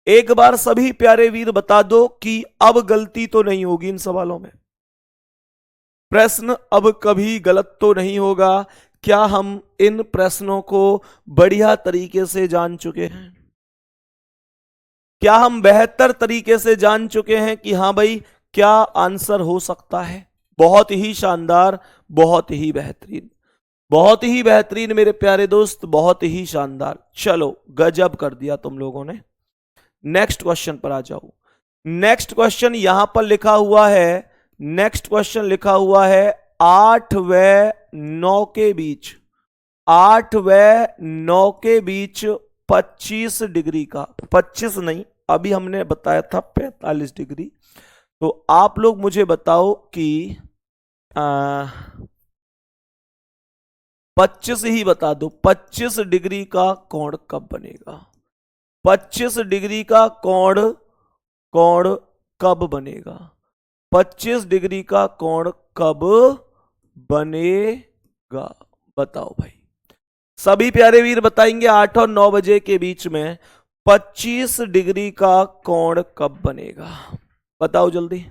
S1: एक बार सभी प्यारे वीर बता दो कि अब गलती तो नहीं होगी इन सवालों में, प्रश्न अब कभी गलत तो नहीं होगा। क्या हम इन प्रश्नों को बढ़िया तरीके से जान चुके हैं? क्या हम बेहतर तरीके से जान चुके हैं कि हां भाई क्या आंसर हो सकता है? बहुत ही शानदार, बहुत ही बेहतरीन, बहुत ही बेहतरीन मेरे प्यारे दोस्त, बहुत ही शानदार। चलो गजब कर दिया तुम लोगों ने। नेक्स्ट क्वेश्चन पर आ जाओ। नेक्स्ट क्वेश्चन यहां पर लिखा हुआ है, नेक्स्ट क्वेश्चन लिखा हुआ है 8 व 9 के बीच, 8 व 9 के बीच 25 डिग्री का, 25 नहीं अभी हमने बताया था 45 डिग्री, तो आप लोग मुझे बताओ कि 25 ही बता दो, 25 डिग्री का कोण कब बनेगा? 25 डिग्री का कोण कोण कब बनेगा? 25 डिग्री का कोण कब बनेगा? बताओ भाई, सभी प्यारे वीर बताएंगे 8 और 9 बजे के बीच में 25 डिग्री का कोण कब बनेगा? बताओ जल्दी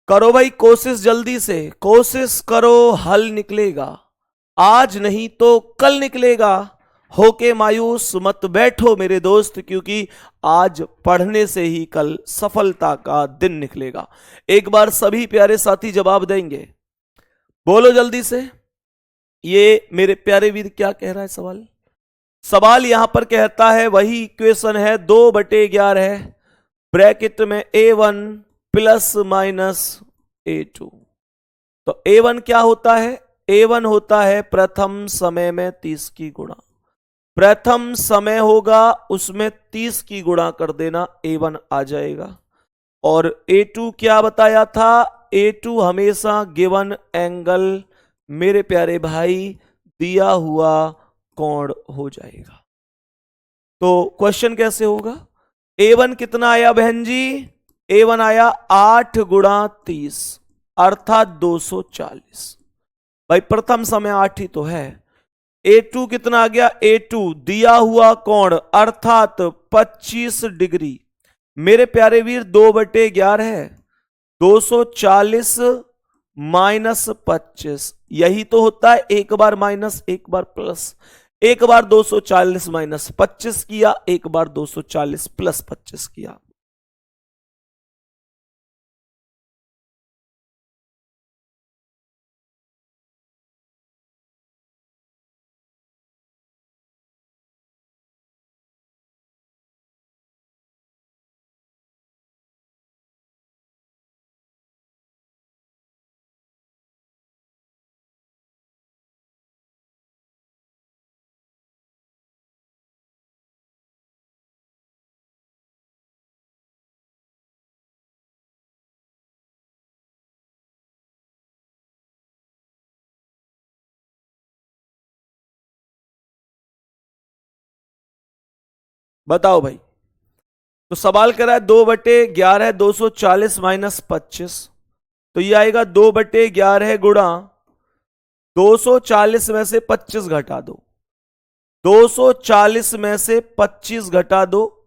S1: करो भाई, कोशिश जल्दी से, कोशिश करो, हल निकलेगा, आज नहीं तो कल निकलेगा। होके मायूस मत बैठो मेरे दोस्त, क्योंकि आज पढ़ने से ही कल सफलता का दिन निकलेगा। एक बार सभी प्यारे साथी जवाब देंगे, बोलो जल्दी से। ये मेरे प्यारे वीर क्या कह रहा है सवाल? सवाल यहां पर कहता है वही इक्वेशन है 2/11 ब्रैकेट में A1 प्लस माइनस A2। तो A1 क्या होता है? A1 होता है प्रथम समय में 30 की गुणा, प्रथम समय होगा उसमें 30 की गुणा कर देना, A1 आ जाएगा। और A2 क्या बताया था? A2 हमेशा गिवन एंगल मेरे प्यारे भाई दिया हुआ कोण हो जाएगा। तो क्वेश्चन कैसे होगा? A1 कितना आया बहन जी? A1 आया 8 गुणा 30 अर्थात 240। भाई प्रथम समय 8 ही तो है। A2 कितना आ गया? A2 दिया हुआ कोण अर्थात 25 डिग्री। मेरे प्यारे वीर 2/11 है, 240 माइनस 25, यही तो होता है, एक बार माइनस एक बार प्लस। एक बार 240 माइनस 25 किया, एक बार 240 प्लस 25 किया। बताओ भाई, तो सवाल करा है 2/11 240 माइनस 25, तो ये आएगा 2/11 गुणा 240 में से 25 घटा दो, 240 में से 25 घटा दो,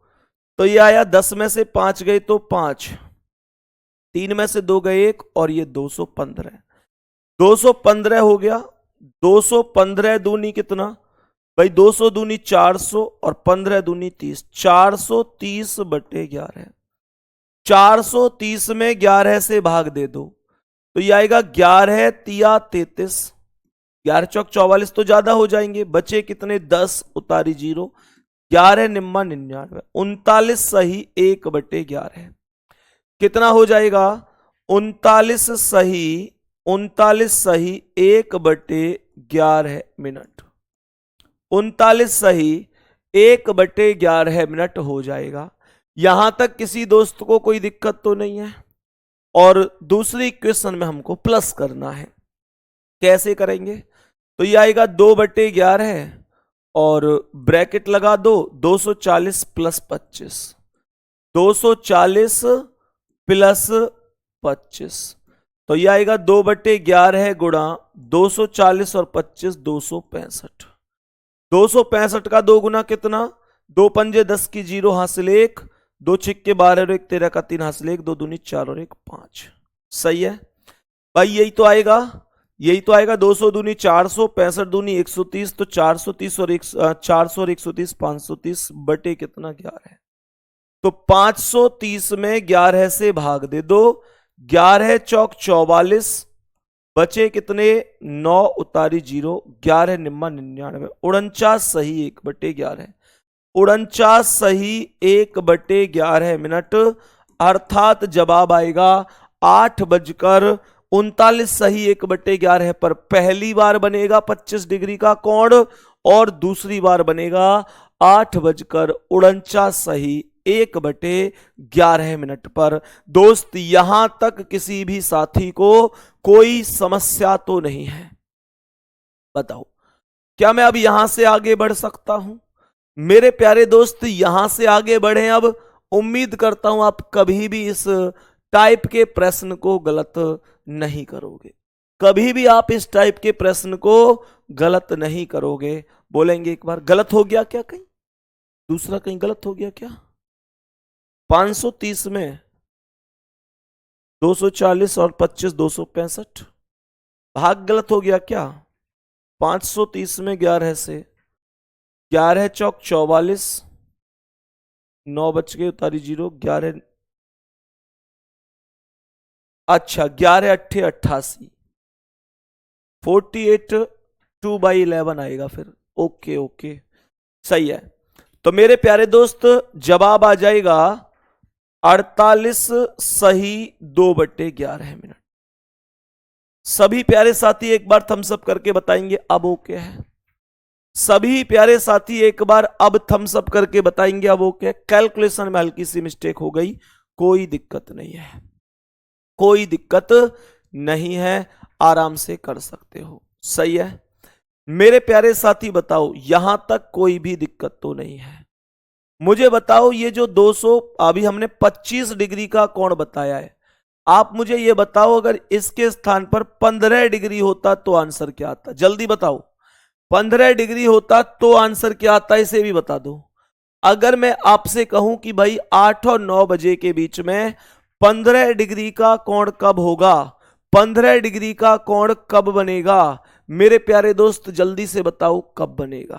S1: तो ये आया 10 में से 5 गए तो 5, 3 में से 2 गए 1 और ये 215, 215 हो गया। 215 दूनी कितना भाई? 200 दूनी 400 और 15 दूनी 30, 430/11, 430 में 11 से भाग दे दो, तो ये आएगा 11 तिया 33, 11 चौक 44 तो ज्यादा हो जाएंगे, बचे कितने? 10 उतारी 0, 11 निम्मा 99, 39 सही 1/11, कितना हो जाएगा? 39 सही 39 सही 1/11 मिनट। 39 सही 1/11 मिनट हो जाएगा। यहां तक किसी दोस्त को कोई दिक्कत तो नहीं है। और दूसरी इक्वेशन में हमको प्लस करना है। कैसे करेंगे? तो ये आएगा 2/11 और ब्रैकेट लगा दो 240 प्लस 25, 240 प्लस 25, तो ये आएगा 2/11 गुणा 240 और 25 265। 265 का 2 गुना कितना? 2 पंजे 10 की 0 हासिल 1, 2 छिक्के 12 और 1 13 का 3 हासिल 1, 2 दूनी 4 और 1 5। सही है भाई, यही तो आएगा, यही तो आएगा। 200 दूनी 400, 65 दूनी 130, तो 430 और 400 और 130 530 बटे कितना 11 है। तो 530 में 11 से भाग दे दो, 11 चौक 44, बचे कितने 9 उतारी 0, 11 निम्मा 99, 49 सही 1/11, 49 सही 1/11 मिनट, अर्थात जवाब आएगा 8:39 सही 1/11 पर पहली बार बनेगा 25 डिग्री का कोण और दूसरी बार बनेगा 8:49 सही 1/11 मिनट पर। दोस्त यहां तक किसी भी साथी को कोई समस्या तो नहीं है? बताओ, क्या मैं अब यहां से आगे बढ़ सकता हूं? मेरे प्यारे दोस्त यहां से आगे बढ़े। अब उम्मीद करता हूं आप कभी भी इस टाइप के प्रश्न को गलत नहीं करोगे, कभी भी आप इस टाइप के प्रश्न को गलत नहीं करोगे। बोलेंगे एक बार गलत हो गया क्या? कहीं दूसरा कहीं गलत हो गया क्या? 530 में 240 और 25 265 भाग गलत हो गया क्या? 530 में 11 से 11 चौक 44, 9 बच गए उतारी 0, 11 अच्छा 11 अट्ठे 88, 48 2/11 आएगा फिर। ओके ओके सही है। तो मेरे प्यारे दोस्त जवाब आ जाएगा 48 सही 2/11 मिनट। सभी प्यारे साथी एक बार थम्स अप करके बताएंगे अब ओके है। सभी प्यारे साथी एक बार अब थम्स अप करके बताएंगे अब ओके। कैलकुलेशन में हल्की सी मिस्टेक हो गई, कोई दिक्कत नहीं है, कोई दिक्कत नहीं है, आराम से कर सकते हो। सही है मेरे प्यारे साथी, बताओ यहां तक कोई भी दिक्कत तो नहीं है? मुझे बताओ ये जो 200 अभी हमने 25 डिग्री का कोण बताया है, आप मुझे ये बताओ अगर इसके स्थान पर 15 डिग्री होता तो आंसर क्या आता? जल्दी बताओ, 15 डिग्री होता तो आंसर क्या आता, इसे भी बता दो। अगर मैं आपसे कहूं कि भाई 8 और 9 बजे के बीच में 15 डिग्री का कोण कब होगा, 15 डिग्री का कोण कब बनेगा? मेरे प्यारे दोस्त जल्दी से बताओ कब बनेगा?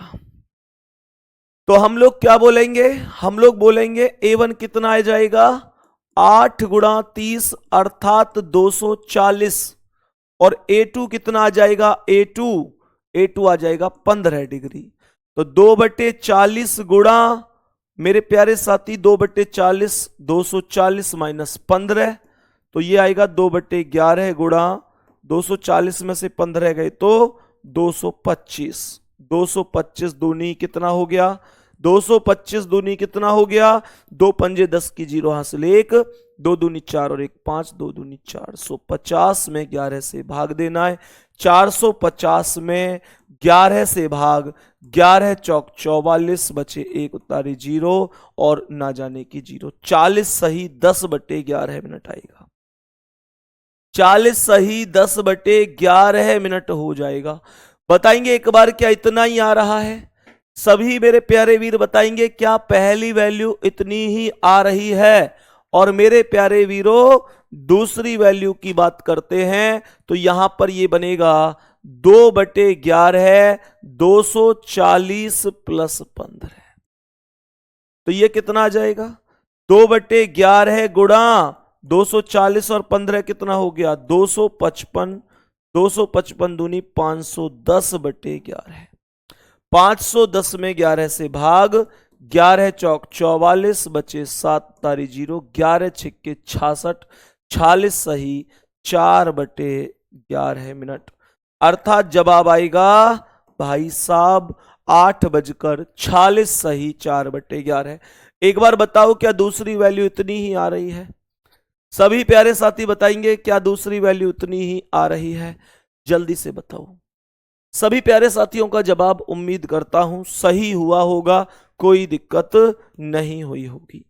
S1: तो हम लोग क्या बोलेंगे? हम लोग बोलेंगे A1 कितना आ जाएगा 8 गुणा 30 अर्थात 240, और A2 कितना आ जाएगा A2 आ जाएगा 15 डिग्री। तो 2/40 गुणा मेरे प्यारे साथी 2/40, 240 माइनस 15, तो ये आएगा 2/11 गुणा 240 में से 15 गए तो 225। 225 दूनी कितना हो गया? 225 दूनी कितना हो गया? 2 पंजे 10 की 0 हासिल 1, 2 दूनी 4 और 1 5, 2 दूनी 450 में 11 से भाग देना है। 450 में 11 से भाग, 11 चौक 44, बचे 1 उतारी 0 और ना जाने की 0। 40 सही 10/11 मिनट आएगा। 40 सही 10/11 मिनट हो जाएगा। बताएंगे एक बार क्या इतना ही आ रहा है? सभी मेरे प्यारे वीर बताएंगे क्या पहली वैल्यू इतनी ही आ रही है? और मेरे प्यारे वीरों दूसरी वैल्यू की बात करते हैं तो यहां पर ये बनेगा 2/11 240 प्लस 15, तो ये कितना आ जाएगा? 2/11 गुणा 240 और 15 कितना हो गया? 255। 255 दूनी 510/11, 510 में 11 से भाग, 11 चौक 44, बचे 7 तारी 0, 11 छिक्के 66, 46 सही 11 मिनट, अर्थात जवाब आएगा भाई साहब 8:46 सही 4/11। एक बार बताओ क्या दूसरी वैल्यू इतनी ही आ रही है? सभी प्यारे साथी बताएंगे क्या दूसरी वैल्यू इतनी ही आ रही है? जल्दी से बताओ। सभी प्यारे साथियों का जवाब उम्मीद करता हूं सही हुआ होगा, कोई दिक्कत नहीं हुई होगी,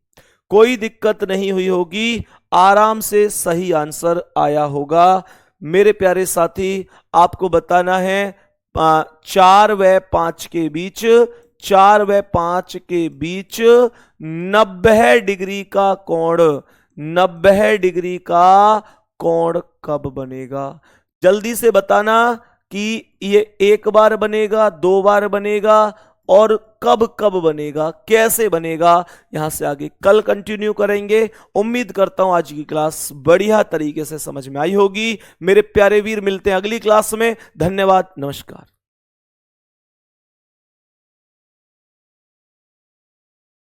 S1: कोई दिक्कत नहीं हुई होगी, आराम से सही आंसर आया होगा। मेरे प्यारे साथी आपको बताना है 4 व 5 के बीच, 4 व 5 के बीच 90 डिग्री का कोण, 90 डिग्री का कोण कब बनेगा? जल्दी से बताना कि ये एक बार बनेगा, 2 बार बनेगा और कब कब बनेगा, कैसे बनेगा। यहां से आगे कल कंटिन्यू करेंगे। उम्मीद करता हूं आज की क्लास बढ़िया तरीके से समझ में आई होगी। मेरे प्यारे वीर, मिलते हैं अगली क्लास में। धन्यवाद, नमस्कार।